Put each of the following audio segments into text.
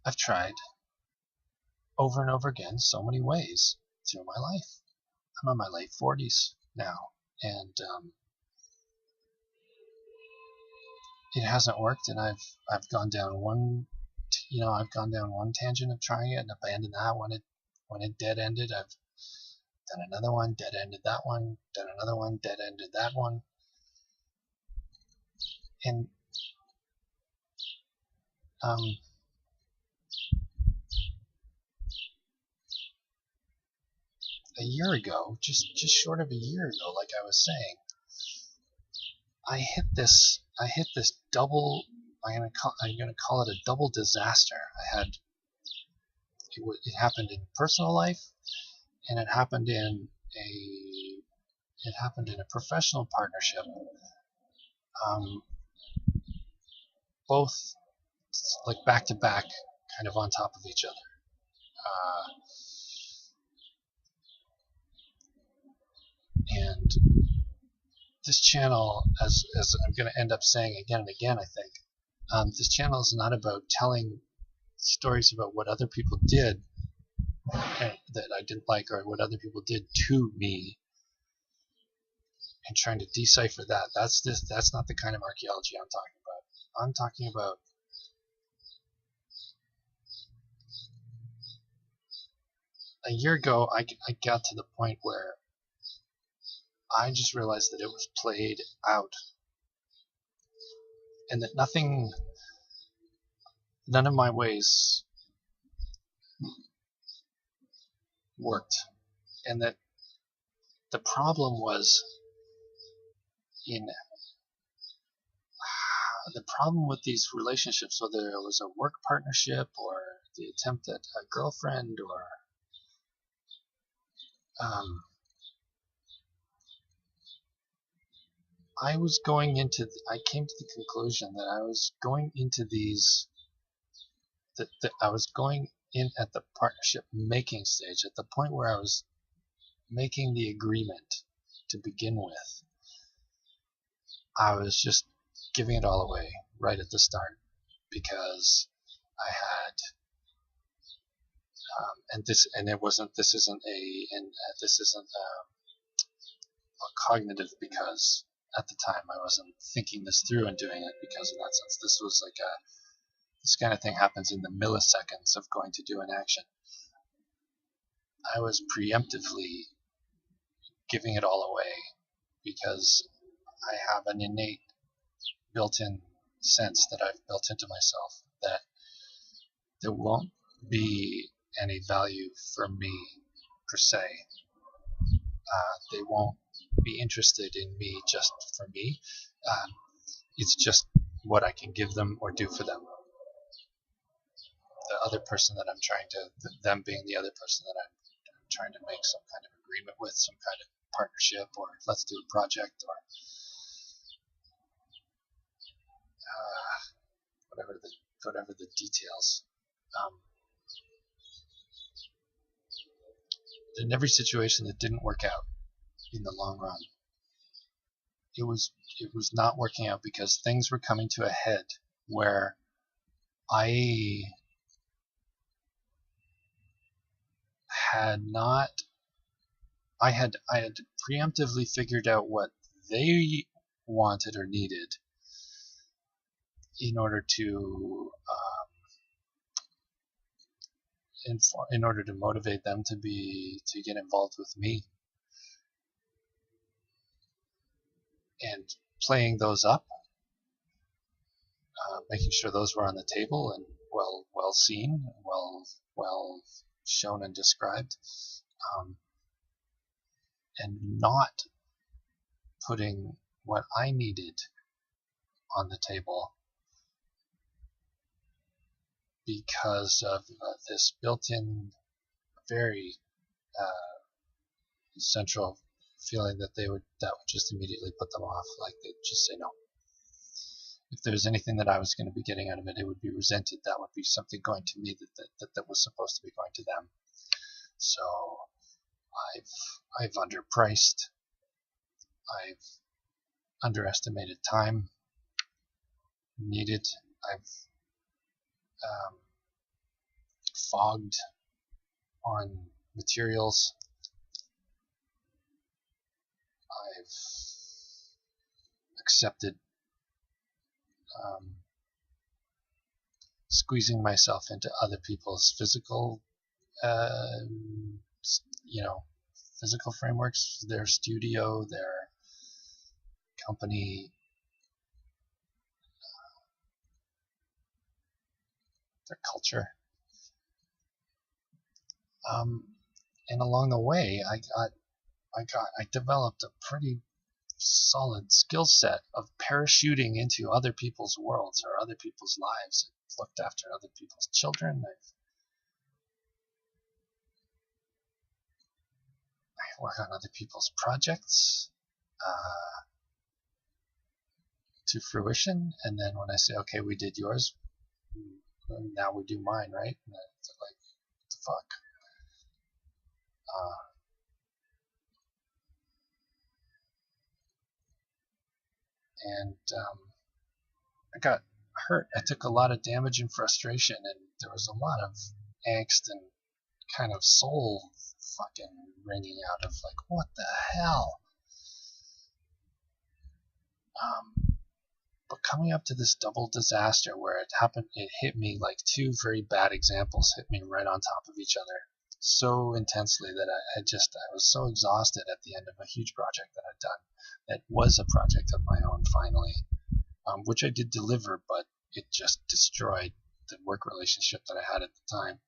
I've tried over and over again so many ways through my life. I'm in my late 40s now, and it hasn't worked. And I've gone down one, I've gone down one tangent of trying it and abandoned that when it dead ended. I've done another one, dead ended that one, done another one, dead ended that one, and a year ago, just short of a year ago, like I was saying, I hit this double. I'm gonna call it a double disaster. It happened in personal life, and it happened in a professional partnership. Both like back to back, kind of on top of each other. And this channel, as I'm going to end up saying again and again, I think, this channel is not about telling stories about what other people did that I didn't like, or what other people did to me, and trying to decipher that. That's not the kind of archaeology I'm talking about. I'm talking about a year ago, I got to the point where I just realized that it was played out, and that none of my ways worked, and that the problem was the problem with these relationships, whether it was a work partnership or the attempt at a girlfriend, or I came to the conclusion that I was going into these, that I was going in at the partnership making stage, at the point where I was making the agreement to begin with. I was just giving it all away right at the start, because I had, this isn't a cognitive, because at the time I wasn't thinking this through and doing it because in that sense. This was like this kind of thing happens in the milliseconds of going to do an action. I was preemptively giving it all away because I have an innate built-in sense that I've built into myself that there won't be any value for me per se. They won't be interested in me just for me. It's just what I can give them or do for them. The other person that I'm trying to, them being the other person that I'm trying to make some kind of agreement with, some kind of partnership, or let's do a project, or whatever the details. In every situation that didn't work out in the long run, it was not working out because things were coming to a head where I had preemptively figured out what they wanted or needed in order to motivate them to get involved with me, and playing those up, making sure those were on the table and well seen, well shown and described, and not putting what I needed on the table because of this built-in, very central feeling that would just immediately put them off. Like they'd just say no. If there's anything that I was going to be getting out of it, it would be resented. That would be something going to me that was supposed to be going to them. So I've underpriced. I've underestimated time. needed. I've fogged on materials. I've accepted squeezing myself into other people's physical, you know, physical frameworks, their studio, their company, their culture. And along the way, I developed a pretty solid skill set of parachuting into other people's worlds or other people's lives. I've looked after other people's children. I work on other people's projects to fruition, and then when I say, okay, we did yours, now we do mine, right? And it's like, what the fuck? And I got hurt. I took a lot of damage and frustration, and there was a lot of angst and kind of soul fucking ringing out of like, what the hell? But coming up to this double disaster where it happened, it hit me like two very bad examples hit me right on top of each other so intensely that I was so exhausted at the end of a huge project that I'd done that was a project of my own finally, which I did deliver, but it just destroyed the work relationship that I had at the time.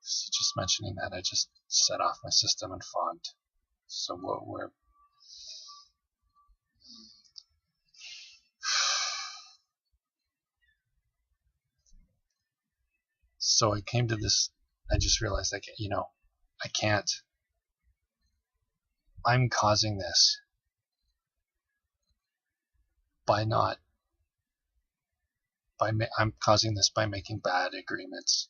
So just mentioning that, I just set off my system and fogged. So we're so I came to this. I just realized, I can't. I'm causing this by not. I'm causing this by making bad agreements,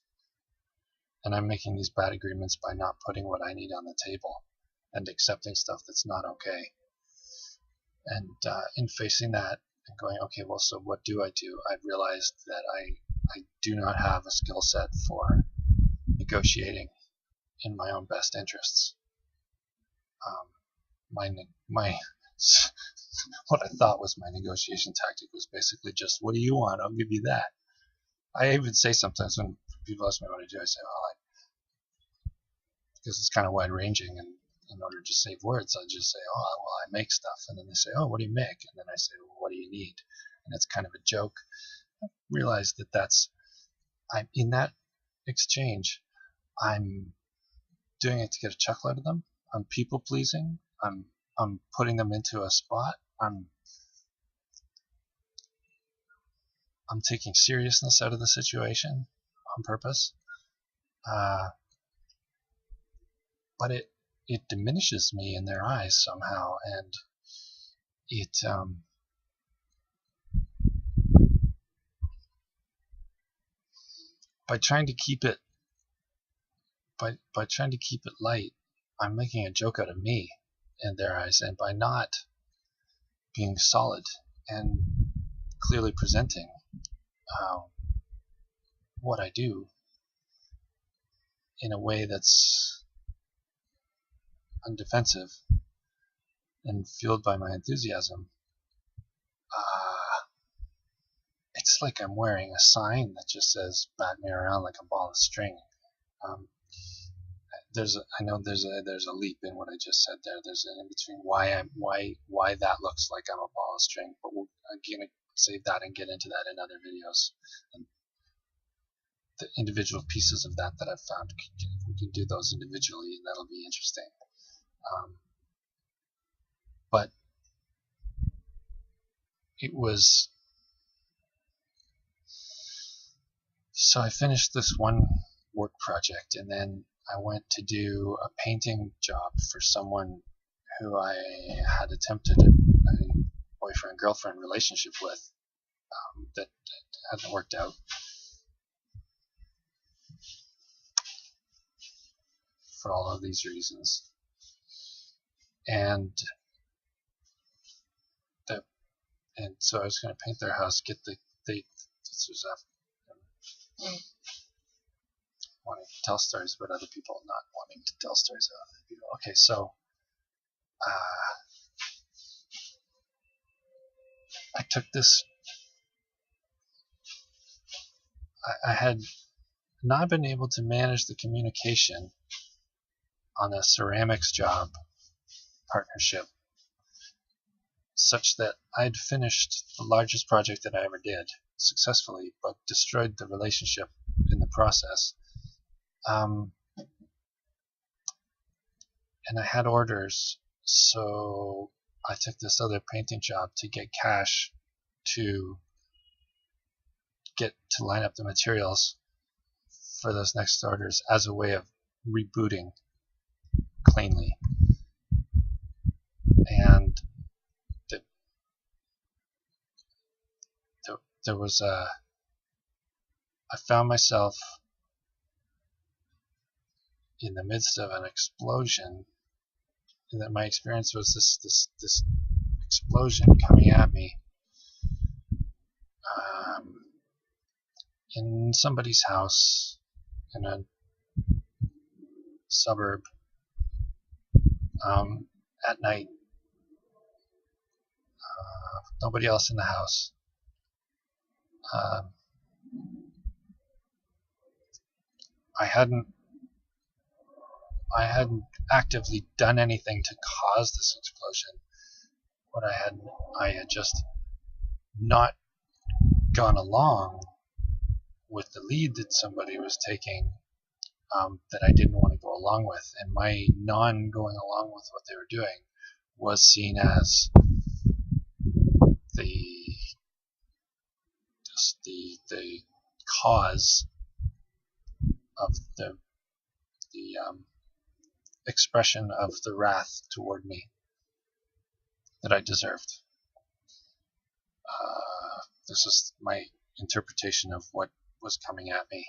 and I'm making these bad agreements by not putting what I need on the table and accepting stuff that's not okay. And in facing that and going, okay, well, so what do? I've realized that I do not have a skill set for negotiating in my own best interests. My what I thought was my negotiation tactic was basically just, what do you want? I'll give you that. I even say sometimes when people ask me what I do, I say, because it's kind of wide ranging, and in order to save words, I just say, oh, well, I make stuff. And then they say, oh, what do you make? And then I say, well, what do you need? And it's kind of a joke. I realize I'm in that exchange, I'm doing it to get a chuckle out of them. I'm people pleasing. I'm putting them into a spot. I'm taking seriousness out of the situation on purpose. But it diminishes me in their eyes somehow, and it by trying to keep it light, I'm making a joke out of me in their eyes, and by not being solid and clearly presenting what I do in a way that's undefensive and fueled by my enthusiasm, it's like I'm wearing a sign that just says "bat me around like a ball of string." I know there's a leap in what I just said there. There's an in between why that looks like I'm a ball of string, but we'll again save that and get into that in other videos. And the individual pieces of that I've found, we can do those individually, and that'll be interesting. But it was, so I finished this one work project, and then I went to do a painting job for someone who I had attempted a boyfriend-girlfriend relationship with that hadn't worked out for all of these reasons. and the and so I was going to paint their house, get this was wanting to tell stories about other people, not wanting to tell stories about other people. Okay, so I took this. I had not been able to manage the communication on a ceramics job partnership such that I'd finished the largest project that I ever did successfully, but destroyed the relationship in the process. And I had orders, so I took this other painting job to get cash to get to line up the materials for those next orders as a way of rebooting cleanly. And there was I found myself in the midst of an explosion, and that my experience was this explosion coming at me in somebody's house in a suburb at night. Nobody else in the house. I hadn't actively done anything to cause this explosion. I had just not gone along with the lead that somebody was taking that I didn't want to go along with, and my non-going along with what they were doing was seen as the cause of the expression of the wrath toward me that I deserved. This is my interpretation of what was coming at me,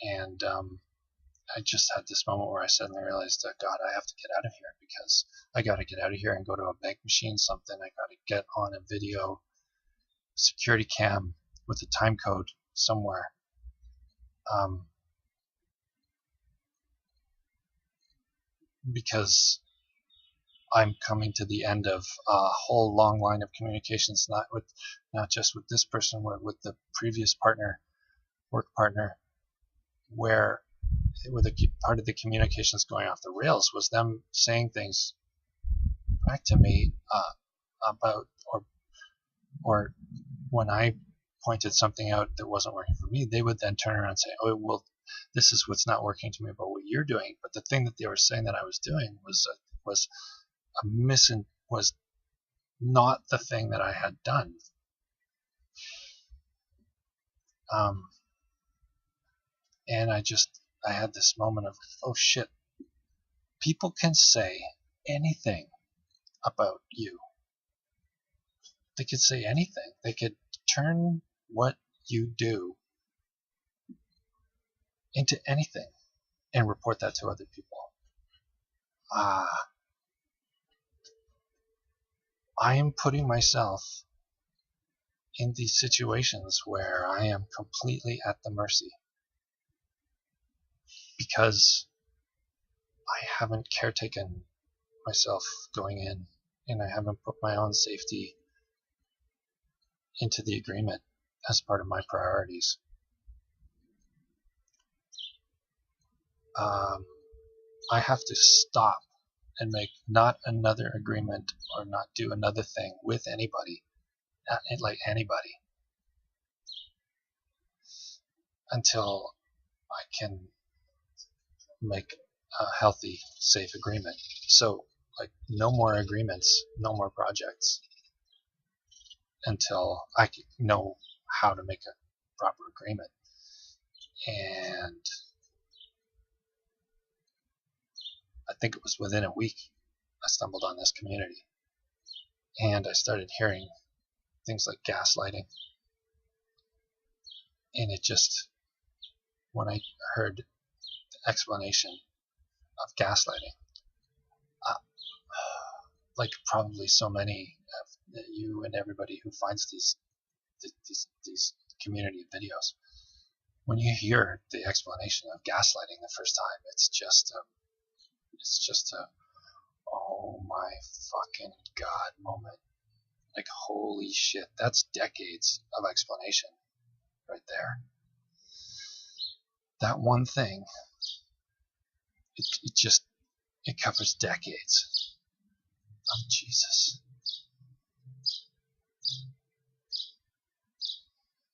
and I just had this moment where I suddenly realized that, God, I have to get out of here, because I got to get out of here and go to a bank machine, something. I got to get on a video security cam with a time code somewhere. Because I'm coming to the end of a whole long line of communications, not just with this person, but with the previous work partner, where part of the communications going off the rails was them saying things back to me about, or when I pointed something out that wasn't working for me, they would then turn around and say, oh, well, this is what's not working to me about what you're doing. But the thing that they were saying that I was doing was not the thing that I had done. And I had this moment of, oh shit, people can say anything about you. They could say anything. They could turn what you do into anything and report that to other people. I am putting myself in these situations where I am completely at the mercy, because I haven't caretaken myself going in, and I haven't put my own safety into the agreement as part of my priorities. I have to stop and make not another agreement or not do another thing with anybody, until I can make a healthy, safe agreement. So, like, no more agreements, no more projects, until I know how to make a proper agreement. And I think it was within a week I stumbled on this community, and I started hearing things like gaslighting. And it just, when I heard the explanation of gaslighting, like probably so many of you and everybody who finds these community videos, when you hear the explanation of gaslighting the first time, it's just a oh my fucking god moment. Like, holy shit, that's decades of explanation right there. That one thing, it covers decades of Jesus.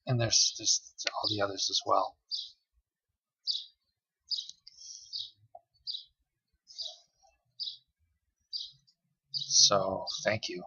And there's all the others as well. So thank you.